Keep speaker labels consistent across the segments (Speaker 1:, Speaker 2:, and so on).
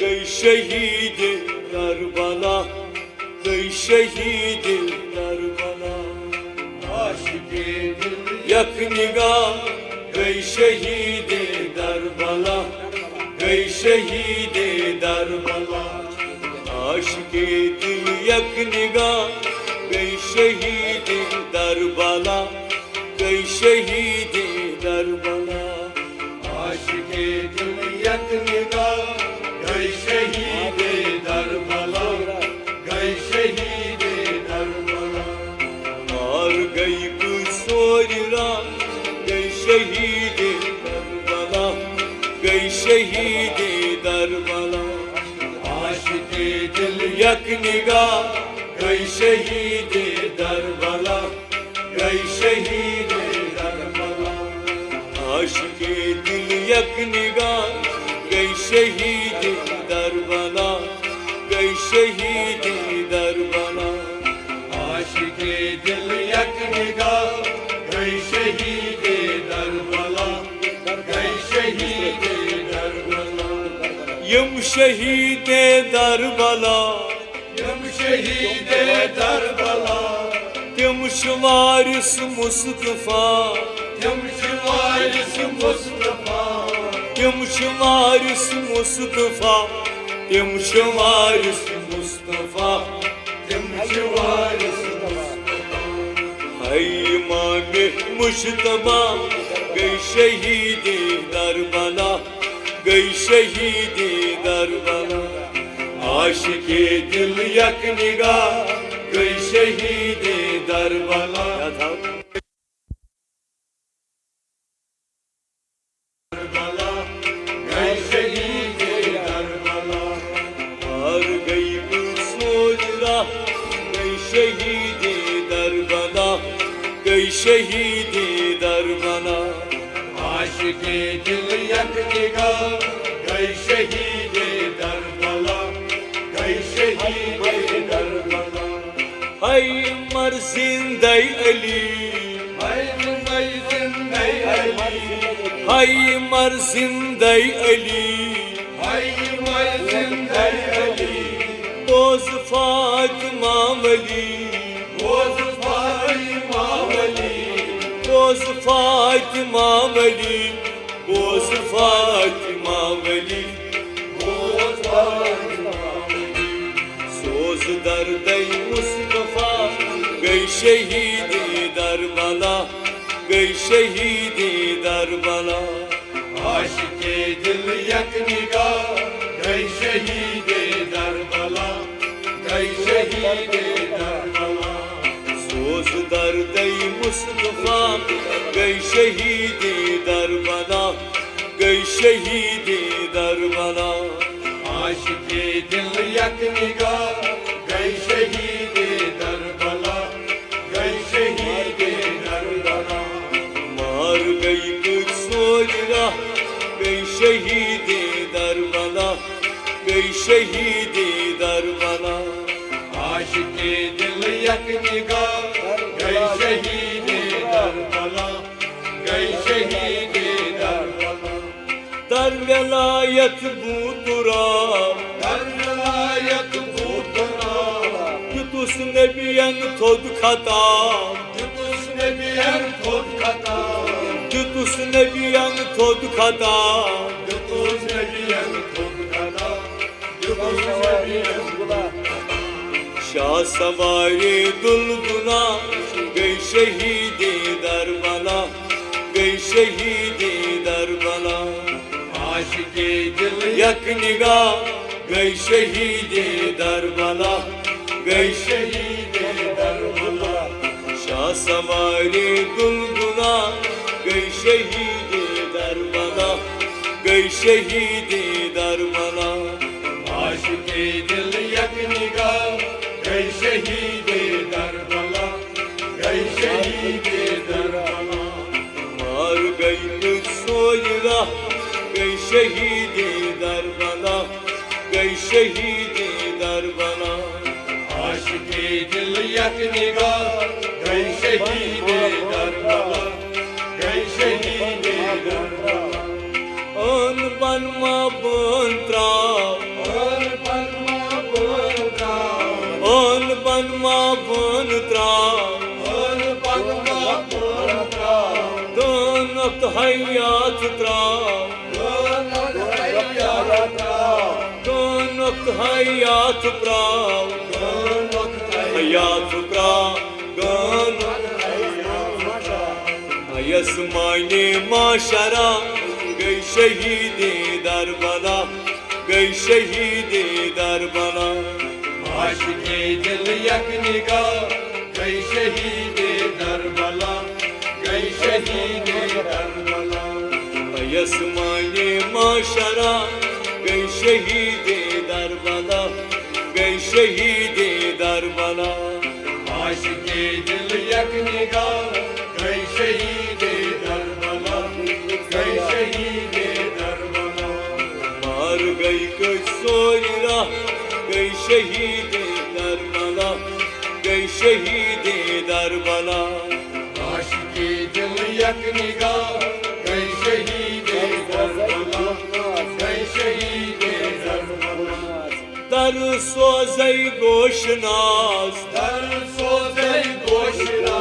Speaker 1: गई शहीद करबला, गई शहीद करबला। आशिके दिल यक निगाह, गई शहीद करबला, गई शहीद करबला। आशिके दिल यक निगाह, गई शहीद करबला, गई शहीद करबला। आशिके दिल यक निगाह, गई शहीद करबला, गई शहीद करबला। मार गई कुसोरा, गई शहीद करबला, गई शहीद करबला। आशिके दिल यक निगाह, गई शहीद करबला, गई शहीद करबला। आशिके दिल यक निगाह, गई शहीद करबला, गई शहीद करबला। आशिके दिल यक निगाह, गई शहीद करबला, गई शहीद करबला। यम शहीद करबला, यम शहीद करबला। तिम वारिस मुस्तफा, तिम वारिस मुस्तफा, तिम वारिस मुस्तफा, तिम वारिस मुस्तफा, तिम वारिस मुस्तफा। है इमाम मुश्तबा, गई शहीद करबला, गई शहीद करबला। आशिके दिल यक निगाह, गई शहीद करबला, करबला, गई शहीद करबला। हार गई कुसोरा, गई शहीद करबला, गई शहीद करबला। आशिके दिल यक निगाह, गई शहीद करबला, गई शहीद करबला। हाय मर जिंदा अली, हाय मर जिंदा अली, हाय मर जिंदा अली, हाय मर जिंदा अली। बोझ फातिमा वली, बोझ फातिमा वली, बोझ फातिमा वली, बोझ फातिमा वली, बोझ फातिमा वली। सोज दर्द मुस्तफा, गई शहीद करबला, गई शहीद करबला। आशिके दिल यक निगाह, गई शहीद करबला, गई शहीद करबला। सोज दर्द मुस्तफा, गई शहीद करबला, गई शहीद करबला। आशिके दिल यक निगाह, गई शहीद करबला, गई शहीद करबला। मार गई कुसोरा, गई शहीद करबला, गई शहीद करबला। आशिके दिल यक निगाह, गई शहीद करबला, गई शहीद करबला। दर विलायत बूतरा, दर विलायत बूतरा। युतुस नबियन थोद खता, युतुस नबियन थोद खता, युतुस नबियन थोद खता, युतुस नबियन थोद खता, युतुस नबियन थोद खता। शाह सवारे दुलगुना, गई शहीद करबला, गई शहीद करबला। आशिके दिल यक निगाह, गई शहीद करबला, गई शहीद करबला। शाह सवारे गुलगुना, गई शहीद करबला, गई शहीद करबला। आशिके दिल यक निगाह, गई शहीद करबला, गई शहीद करबला। मार गई कुसोरा, गई शहीद करबला, गई शहीद करबला। आशिके दिल यक निगाह, गई शहीद करबला, गई शहीद करबला। अन बन मा बंत्रा, hayat trav, donok hayat prav, hayat prav, donok Yasmani maşara, gay şehidi Darbala, gay şehidi Darbala.
Speaker 2: आशिक़े दिल यक निगाह गई शहीदे दरबला गई शहीदे दरबला
Speaker 1: Yasmani maşara, gay şehidi Darbala, gay şehidi Darbala.
Speaker 2: आशिक़े दिल यक निगाह गई शहीदे दरबला गई शहीदे दरबला
Speaker 1: Mar gay kuch soyra, gay şehidi Darbala, gay şehidi Darbala.
Speaker 2: आशिक़े दिल यक निगाह गई शहीदे दरबला गई शहीदे दरबला
Speaker 1: Dar sozay goşnaz,
Speaker 2: there सोज़े गोशना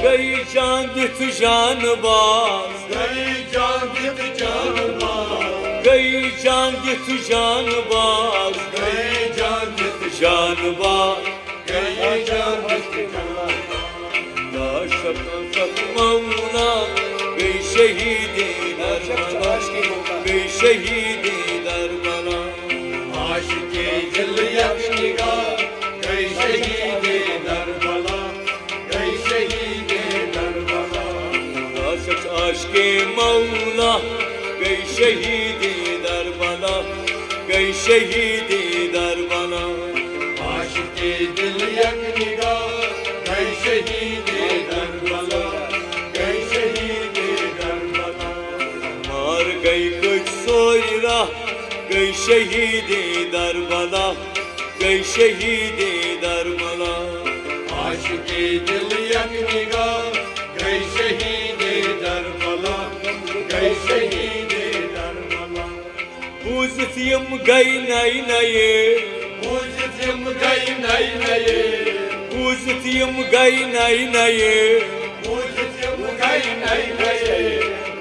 Speaker 1: gay can dit janbaz,
Speaker 2: गई जान दित जानबाज
Speaker 1: gay can dit janbaz,
Speaker 2: गई जान दित
Speaker 1: janbaz.
Speaker 2: गई जान दित जानबाज
Speaker 1: Da şafak mavna, gay şehidi Darbala, gay şehidi Darbala.
Speaker 2: आशिक़े दिल यक निगाह गई शहीदे दरबला गई शहीदे दरबला
Speaker 1: Aşk aşkı Mevla, gay şehidi Darbala, gay şehidi Darbala.
Speaker 2: आशिक़े दिल यक निगाह गई शहीदे दरबला गई शहीदे दरबला
Speaker 1: Mar gay kuch soyra, gay şehidi Darbala, gay şehidi Darbala.
Speaker 2: आशिक़े दिल यक निगाह गई शहीदे दरबला गई शहीदे दरबला
Speaker 1: Buzitiyim gay nay naye,
Speaker 2: मुझतिम गई नई नये
Speaker 1: buzitiyim gay nay naye,
Speaker 2: मुझतिम गई नई नये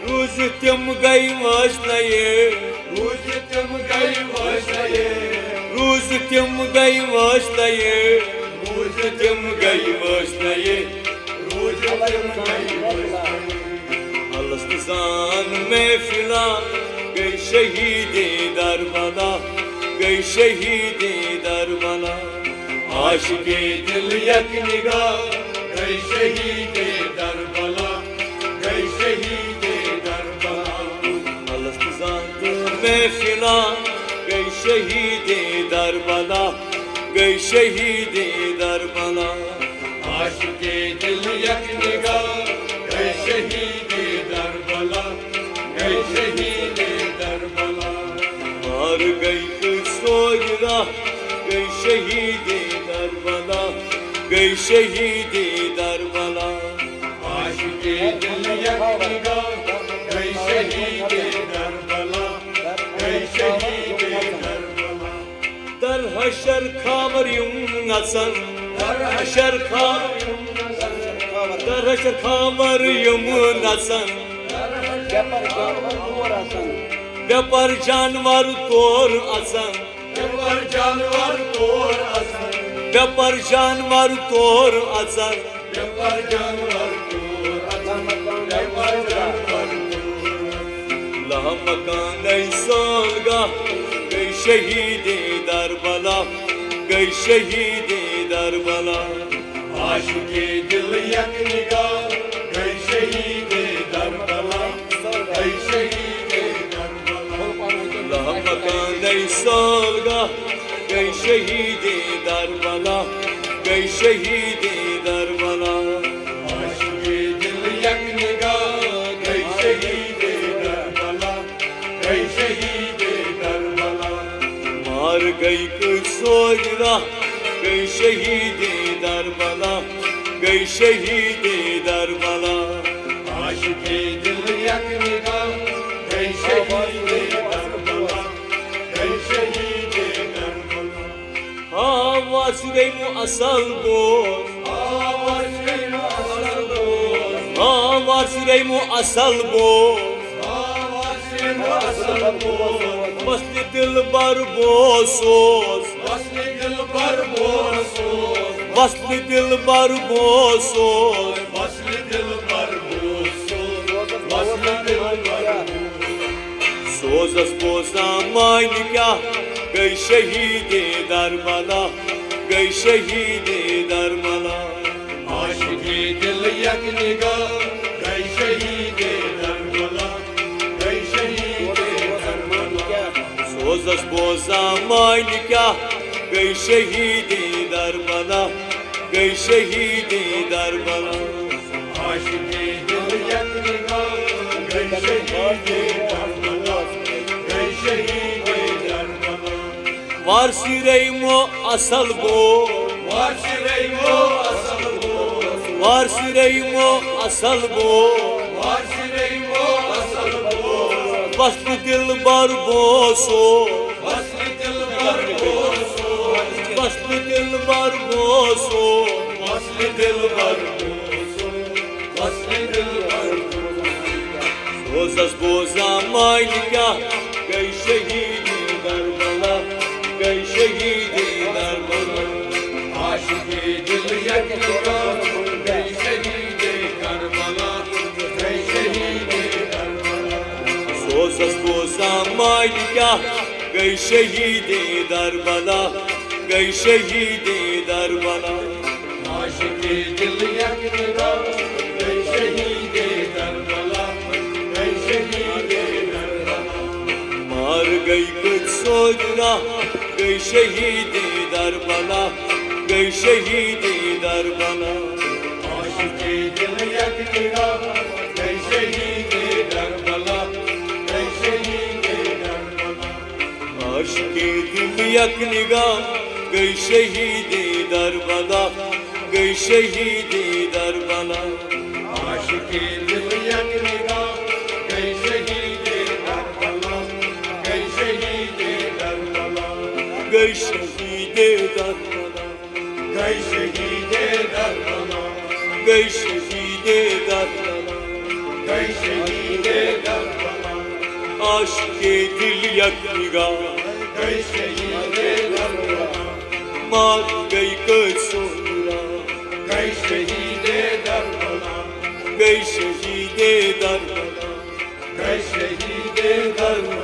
Speaker 1: ruzitim gay vaş naye,
Speaker 2: मुझतिम गई वशये
Speaker 1: ruzitim gay vaş naye,
Speaker 2: मुझतिम
Speaker 1: ruzitim gay vaş naye.
Speaker 2: मुझतिम गई वशये
Speaker 1: Alastızan mefla, gay şehidi Darbala, gay şehidi Darbala.
Speaker 2: आशिक़े दिल यक निगाह गई शहीदे दरबला गई शहीदे दरबला
Speaker 1: Alastızan mefla, gay şehidi Darbala, gay şehidi Darbala.
Speaker 2: आशिक़े दिल यक निगाह गई शहीदे दरबला गई शहीदे दरबला
Speaker 1: Mar gay kuch soyra, gay şehidi Darbala, gay şehidi Darbala.
Speaker 2: आशिक़े दिल यक निगाह गई शहीदे दरबला गई शहीदे दरबला
Speaker 1: Dar haşer kamerim nasan, dar haşer kamerim nasan. Yapar canvar tor asan,
Speaker 2: पर जानवर तोर असन
Speaker 1: yapar canvar tor asan.
Speaker 2: पर जानवर तोर असन पर जानवर
Speaker 1: La makan gay solga, gay şehidi Darbala, gay şehidi Darbala.
Speaker 2: आशिक़े दिल यक निगाह गई शहीदे दरबला गई शहीदे दरबला
Speaker 1: La makan gay solga, gay şehidi Darbala, gay şehidi Darbala.
Speaker 2: आशिक़े दिल यक निगाह गई शहीदे दरबला गई शहीदे दरबला
Speaker 1: Mar gay kuch soyra, gay şehidi Darbala, gay şehidi Darbala.
Speaker 2: आशिक़े दिल यक निगाह गई शहीदे दरबला गई शहीदे दरबला
Speaker 1: Hava süreymu asal boz,
Speaker 2: आवाज़ करो असल दोस्त
Speaker 1: hava Süreymu asal boz
Speaker 2: Vaslim asıl boz,
Speaker 1: Vasli dilbar bozsuz
Speaker 2: vasli dilbar bozsuz,
Speaker 1: Vasli dilbar bozsuz
Speaker 2: vasli dilbar bozsuz, vasli dilbar
Speaker 1: Soza spoza maj nikah Gëj shahidi Darbala Gëj shahidi Darbala
Speaker 2: आशिकी दिल यक निगाह गई शहीदे Karbala गई शहीदे Karbala
Speaker 1: Soza spoza maj nikah Gëj shahidi Darbala Gëj shahidi Darbala
Speaker 2: आशिकी दिल यक निगाह गई शहीदे करबला गई शहीदे Karbala
Speaker 1: Var Süreymu asal boz
Speaker 2: वाशिरेमो असल बोल
Speaker 1: Var Süreymu asal boz
Speaker 2: वाशिरेमो असल बोल
Speaker 1: Vasli dilbar bozsuz
Speaker 2: वस्ली दिलबर बोसो
Speaker 1: Vasli dilbar bozsuz
Speaker 2: वस्ली दिलबर बोसो वस्ली दिलबर
Speaker 1: Soza spoza maj nikah Gëj shahidi Darbala Gëj shahidi Darbala
Speaker 2: आशिकी दिल यक निगाह गई शहीदे करबला गई शहीदे Karbala
Speaker 1: Soza spoza maj nikah Gëj shahidi Darbala Gëj shahidi Darbala
Speaker 2: आशिकी दिल यक निगाह गई शहीदे करबला गई शहीदे Karbala
Speaker 1: Mar gëj këtë sojra Gëj shahidi Darbala Gëj shahidi Darbala
Speaker 2: आशिकी दिल यक निगाह गई शहीदे करबला गई शहीदे Karbala
Speaker 1: Aşkı dil yak nigah Gëj shahidi Darbala Gëj shahidi Darbala
Speaker 2: आशिकी दिल यक निगाह गई शहीदे करबला गई शहीदे करबला
Speaker 1: Gëj shahidi Darbala
Speaker 2: गई शहीदे करबला
Speaker 1: Gëj shahidi Darbala
Speaker 2: गई शहीदे Karbala
Speaker 1: Aşkı dil yak nigah
Speaker 2: गई शहीदे Karbala
Speaker 1: Mar gëj këtë sojra
Speaker 2: गई शहीदे करबला
Speaker 1: Gëj shahidi Darbala
Speaker 2: गई शहीदे करबला